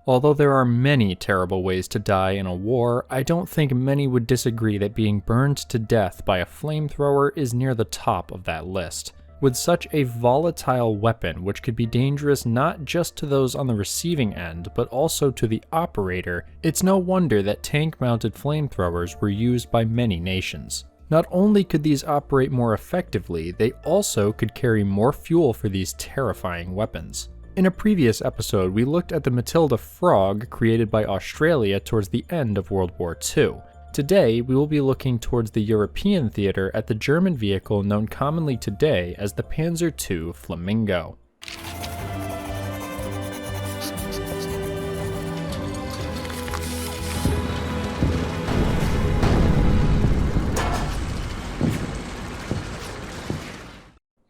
Although there are many terrible ways to die in a war, I don't think many would disagree that being burned to death by a flamethrower is near the top of that list. With such a volatile weapon, which could be dangerous not just to those on the receiving end, but also to the operator, it's no wonder that tank-mounted flamethrowers were used by many nations. Not only could these operate more effectively, they also could carry more fuel for these terrifying weapons. In a previous episode, we looked at the Matilda Frog created by Australia towards the end of World War II. Today, we will be looking towards the European theater at the German vehicle known commonly today as the Panzer II Flamingo.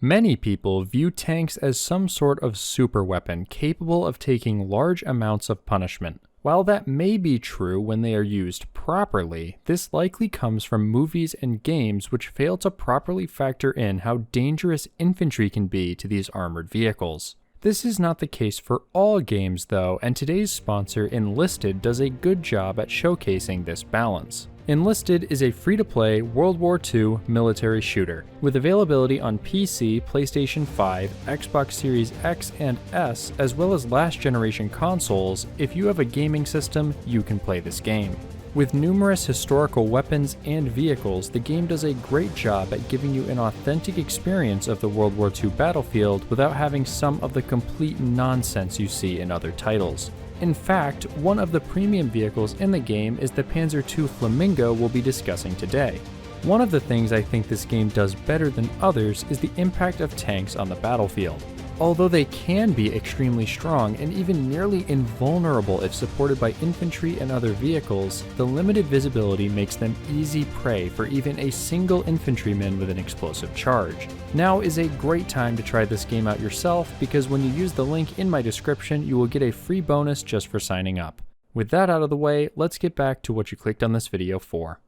Many people view tanks as some sort of superweapon capable of taking large amounts of punishment. While that may be true when they are used properly, this likely comes from movies and games which fail to properly factor in how dangerous infantry can be to these armored vehicles. This is not the case for all games though, and today's sponsor Enlisted does a good job at showcasing this balance. Enlisted is a free-to-play World War II military shooter, with availability on PC, PlayStation 5, Xbox Series X and S, as well as last-generation consoles. If you have a gaming system, you can play this game. With numerous historical weapons and vehicles, the game does a great job at giving you an authentic experience of the World War II battlefield without having some of the complete nonsense you see in other titles. In fact, one of the premium vehicles in the game is the Panzer II Flamingo we'll be discussing today. One of the things I think this game does better than others is the impact of tanks on the battlefield. Although they can be extremely strong and even nearly invulnerable if supported by infantry and other vehicles, the limited visibility makes them easy prey for even a single infantryman with an explosive charge. Now is a great time to try this game out yourself, because when you use the link in my description, you will get a free bonus just for signing up. With that out of the way, let's get back to what you clicked on this video for.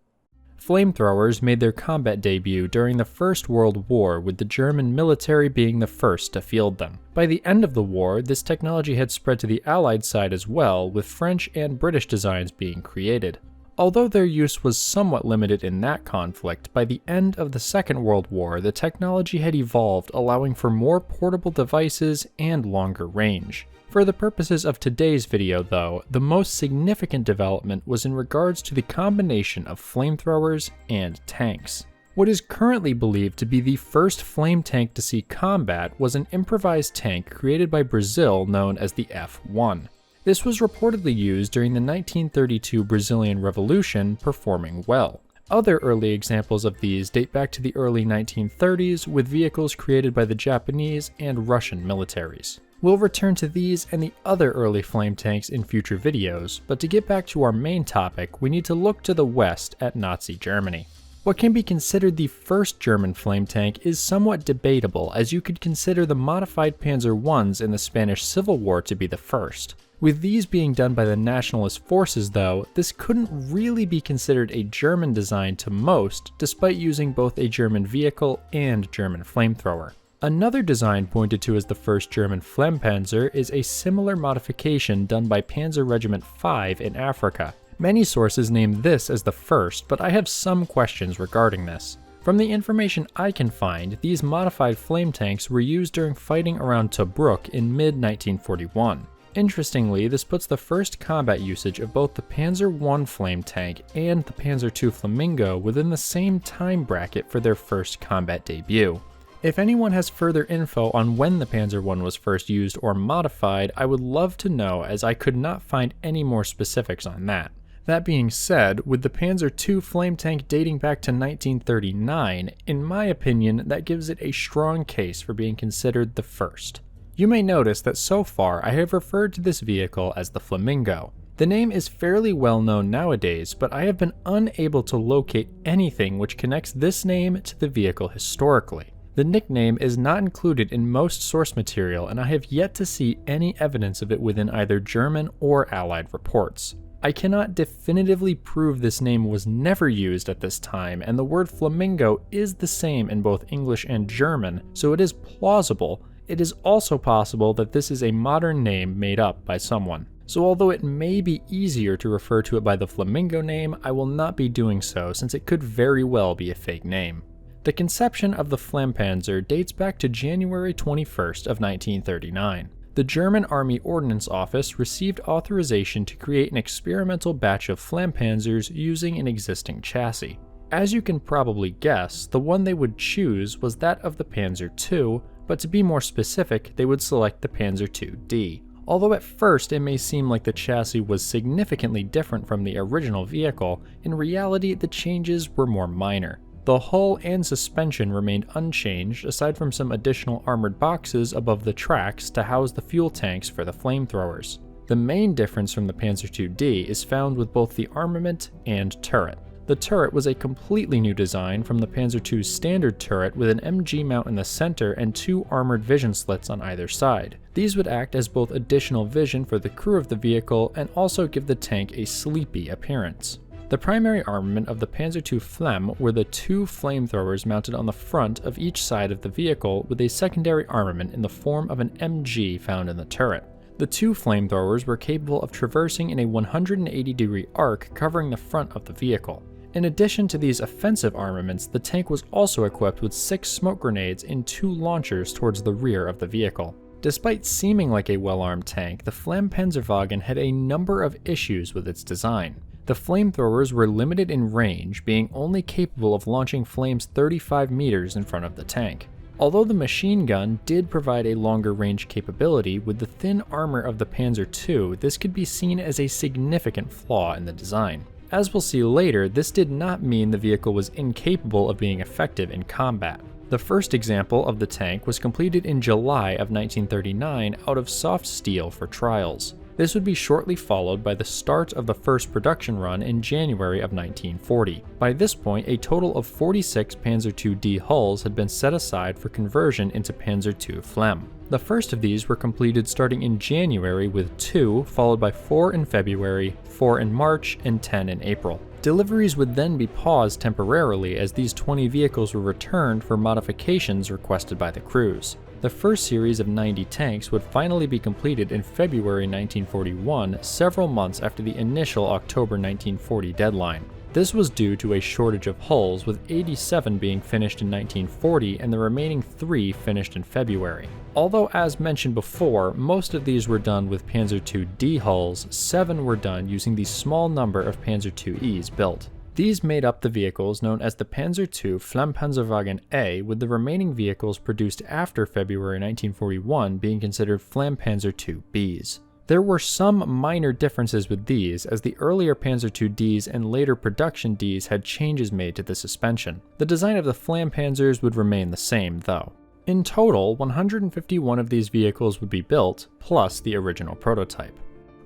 Flamethrowers made their combat debut during the First World War, with the German military being the first to field them. By the end of the war, this technology had spread to the Allied side as well, with French and British designs being created. Although their use was somewhat limited in that conflict, by the end of the Second World War, the technology had evolved, allowing for more portable devices and longer range. For the purposes of today's video though, the most significant development was in regards to the combination of flamethrowers and tanks. What is currently believed to be the first flame tank to see combat was an improvised tank created by Brazil known as the F1. This was reportedly used during the 1932 Brazilian Revolution, performing well. Other early examples of these date back to the early 1930s, with vehicles created by the Japanese and Russian militaries. We'll return to these and the other early flame tanks in future videos, but to get back to our main topic, we need to look to the west at Nazi Germany. What can be considered the first German flame tank is somewhat debatable, as you could consider the modified Panzer Is in the Spanish Civil War to be the first. With these being done by the nationalist forces though, this couldn't really be considered a German design to most, despite using both a German vehicle and German flamethrower. Another design pointed to as the first German Flammpanzer is a similar modification done by Panzer Regiment 5 in Africa. Many sources name this as the first, but I have some questions regarding this. From the information I can find, these modified flame tanks were used during fighting around Tobruk in mid-1941. Interestingly, this puts the first combat usage of both the Panzer I flame tank and the Panzer II Flamingo within the same time bracket for their first combat debut. If anyone has further info on when the Panzer I was first used or modified, I would love to know, as I could not find any more specifics on that. That being said, with the Panzer II flame tank dating back to 1939, in my opinion, that gives it a strong case for being considered the first. You may notice that so far I have referred to this vehicle as the Flamingo. The name is fairly well known nowadays, but I have been unable to locate anything which connects this name to the vehicle historically. The nickname is not included in most source material, and I have yet to see any evidence of it within either German or Allied reports. I cannot definitively prove this name was never used at this time, and the word flamingo is the same in both English and German, so it is plausible. It is also possible that this is a modern name made up by someone. So although it may be easier to refer to it by the Flamingo name, I will not be doing so since it could very well be a fake name. The conception of the Flammpanzer dates back to January 21st of 1939. The German Army Ordnance Office received authorization to create an experimental batch of Flammpanzers using an existing chassis. As you can probably guess, the one they would choose was that of the Panzer II, but to be more specific, they would select the Panzer II-D. Although at first it may seem like the chassis was significantly different from the original vehicle, in reality the changes were more minor. The hull and suspension remained unchanged aside from some additional armored boxes above the tracks to house the fuel tanks for the flamethrowers. The main difference from the Panzer II-D is found with both the armament and turret. The turret was a completely new design from the Panzer II's standard turret with an MG mount in the center and 2 armored vision slits on either side. These would act as both additional vision for the crew of the vehicle and also give the tank a sleepy appearance. The primary armament of the Panzer II Flamm were the 2 flamethrowers mounted on the front of each side of the vehicle with a secondary armament in the form of an MG found in the turret. The 2 flamethrowers were capable of traversing in a 180-degree arc covering the front of the vehicle. In addition to these offensive armaments, the tank was also equipped with 6 smoke grenades in 2 launchers towards the rear of the vehicle. Despite seeming like a well-armed tank, the Flammpanzerwagen had a number of issues with its design. The flamethrowers were limited in range, being only capable of launching flames 35 meters in front of the tank. Although the machine gun did provide a longer range capability, with the thin armor of the Panzer II, this could be seen as a significant flaw in the design. As we'll see later, this did not mean the vehicle was incapable of being effective in combat. The first example of the tank was completed in July of 1939 out of soft steel for trials. This would be shortly followed by the start of the first production run in January of 1940. By this point, a total of 46 Panzer II-D hulls had been set aside for conversion into Panzer II Flamm. The first of these were completed starting in January with 2, followed by 4 in February, 4 in March, and 10 in April. Deliveries would then be paused temporarily as these 20 vehicles were returned for modifications requested by the crews. The first series of 90 tanks would finally be completed in February 1941, several months after the initial October 1940 deadline. This was due to a shortage of hulls, with 87 being finished in 1940 and the remaining 3 finished in February. Although, as mentioned before, most of these were done with Panzer II-D hulls, 7 were done using the small number of Panzer II-Es built. These made up the vehicles known as the Panzer II Flammpanzerwagen A, with the remaining vehicles produced after February 1941 being considered Flammpanzer II-Bs. There were some minor differences with these, as the earlier Panzer II-Ds and later production Ds had changes made to the suspension. The design of the Flammpanzers would remain the same, though. In total, 151 of these vehicles would be built, plus the original prototype.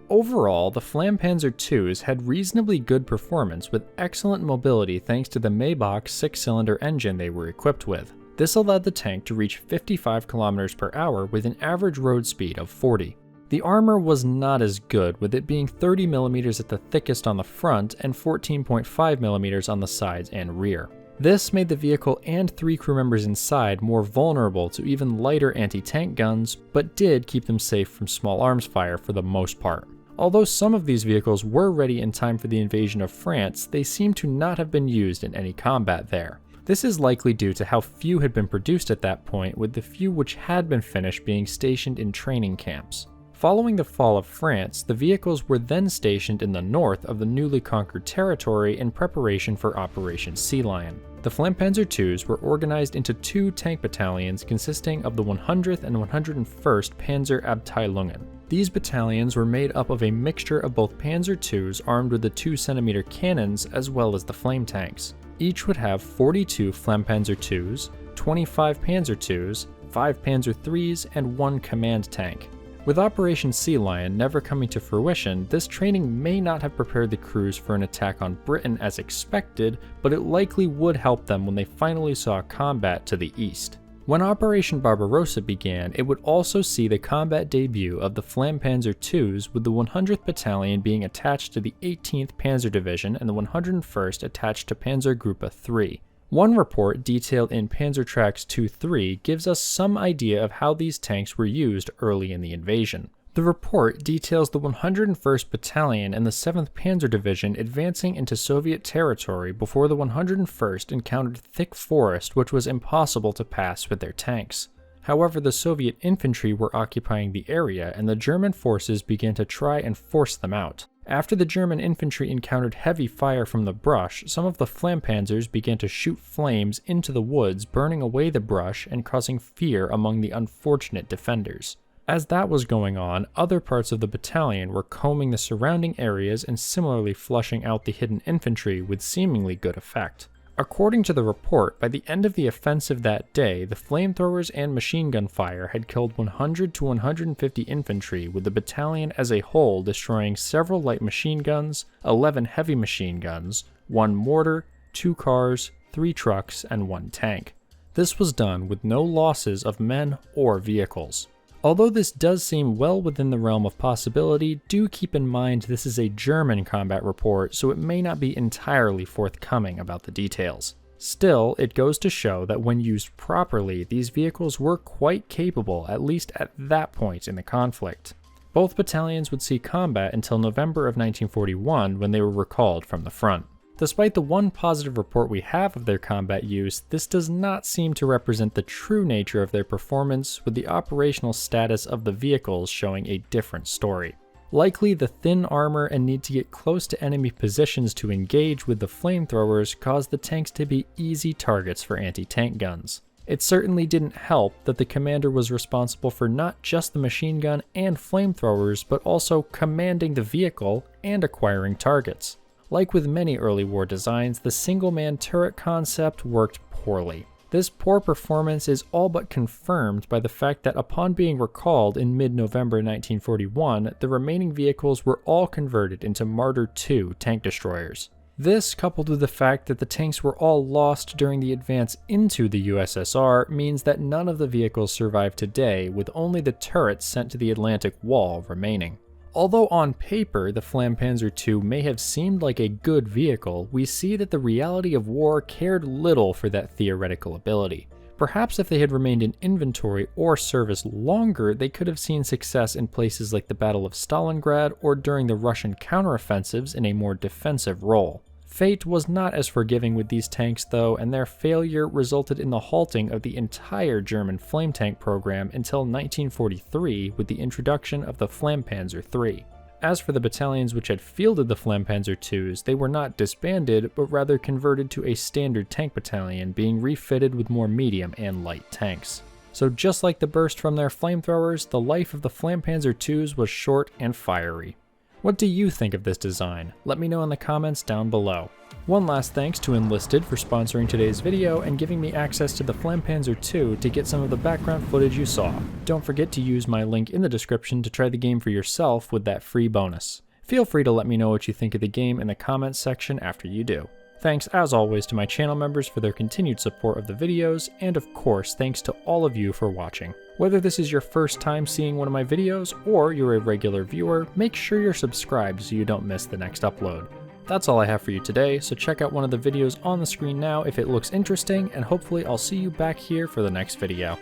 Overall, the Flammpanzer IIs had reasonably good performance with excellent mobility thanks to the Maybach 6-cylinder engine they were equipped with. This allowed the tank to reach 55 km per hour with an average road speed of 40. The armor was not as good, with it being 30mm at the thickest on the front and 14.5mm on the sides and rear. This made the vehicle and 3 crew members inside more vulnerable to even lighter anti-tank guns, but did keep them safe from small arms fire for the most part. Although some of these vehicles were ready in time for the invasion of France, they seem to not have been used in any combat there. This is likely due to how few had been produced at that point, with the few which had been finished being stationed in training camps. Following the fall of France, the vehicles were then stationed in the north of the newly conquered territory in preparation for Operation Sea Lion. The Flammpanzer IIs were organized into 2 tank battalions consisting of the 100th and 101st Panzer Abteilungen. These battalions were made up of a mixture of both Panzer IIs armed with the 2cm cannons as well as the flame tanks. Each would have 42 Flammpanzer IIs, 25 Panzer IIs, 5 Panzer IIIs, and 1 command tank. With Operation Sea Lion never coming to fruition, this training may not have prepared the crews for an attack on Britain as expected, but it likely would help them when they finally saw combat to the east. When Operation Barbarossa began, it would also see the combat debut of the Flammpanzer IIs, with the 100th Battalion being attached to the 18th Panzer Division and the 101st attached to Panzergruppe 3. One report detailed in Panzertracks 2-3 gives us some idea of how these tanks were used early in the invasion. The report details the 101st Battalion and the 7th Panzer Division advancing into Soviet territory before the 101st encountered thick forest which was impossible to pass with their tanks. However, the Soviet infantry were occupying the area and the German forces began to try and force them out. After the German infantry encountered heavy fire from the brush, some of the Flammpanzers began to shoot flames into the woods, burning away the brush and causing fear among the unfortunate defenders. As that was going on, other parts of the battalion were combing the surrounding areas and similarly flushing out the hidden infantry with seemingly good effect. According to the report, by the end of the offensive that day, the flamethrowers and machine gun fire had killed 100 to 150 infantry, with the battalion as a whole destroying several light machine guns, 11 heavy machine guns, 1 mortar, 2 cars, 3 trucks, and 1 tank. This was done with no losses of men or vehicles. Although this does seem well within the realm of possibility, do keep in mind this is a German combat report, so it may not be entirely forthcoming about the details. Still, it goes to show that when used properly, these vehicles were quite capable, at least at that point in the conflict. Both battalions would see combat until November of 1941 when they were recalled from the front. Despite the one positive report we have of their combat use, this does not seem to represent the true nature of their performance, with the operational status of the vehicles showing a different story. Likely the thin armor and need to get close to enemy positions to engage with the flamethrowers caused the tanks to be easy targets for anti-tank guns. It certainly didn't help that the commander was responsible for not just the machine gun and flamethrowers, but also commanding the vehicle and acquiring targets. Like with many early war designs, the single-man turret concept worked poorly. This poor performance is all but confirmed by the fact that upon being recalled in mid-November 1941, the remaining vehicles were all converted into Marder II tank destroyers. This, coupled with the fact that the tanks were all lost during the advance into the USSR, means that none of the vehicles survive today, with only the turrets sent to the Atlantic Wall remaining. Although on paper the Flammpanzer II may have seemed like a good vehicle, we see that the reality of war cared little for that theoretical ability. Perhaps if they had remained in inventory or service longer, they could have seen success in places like the Battle of Stalingrad or during the Russian counteroffensives in a more defensive role. Fate was not as forgiving with these tanks though, and their failure resulted in the halting of the entire German flame tank program until 1943 with the introduction of the Flammpanzer III. As for the battalions which had fielded the Flammpanzer IIs, they were not disbanded, but rather converted to a standard tank battalion, being refitted with more medium and light tanks. So just like the burst from their flamethrowers, the life of the Flammpanzer IIs was short and fiery. What do you think of this design? Let me know in the comments down below. One last thanks to Enlisted for sponsoring today's video and giving me access to the Flammpanzer II to get some of the background footage you saw. Don't forget to use my link in the description to try the game for yourself with that free bonus. Feel free to let me know what you think of the game in the comments section after you do. Thanks as always to my channel members for their continued support of the videos, and of course thanks to all of you for watching. Whether this is your first time seeing one of my videos or you're a regular viewer, make sure you're subscribed so you don't miss the next upload. That's all I have for you today, so check out one of the videos on the screen now if it looks interesting, and hopefully I'll see you back here for the next video.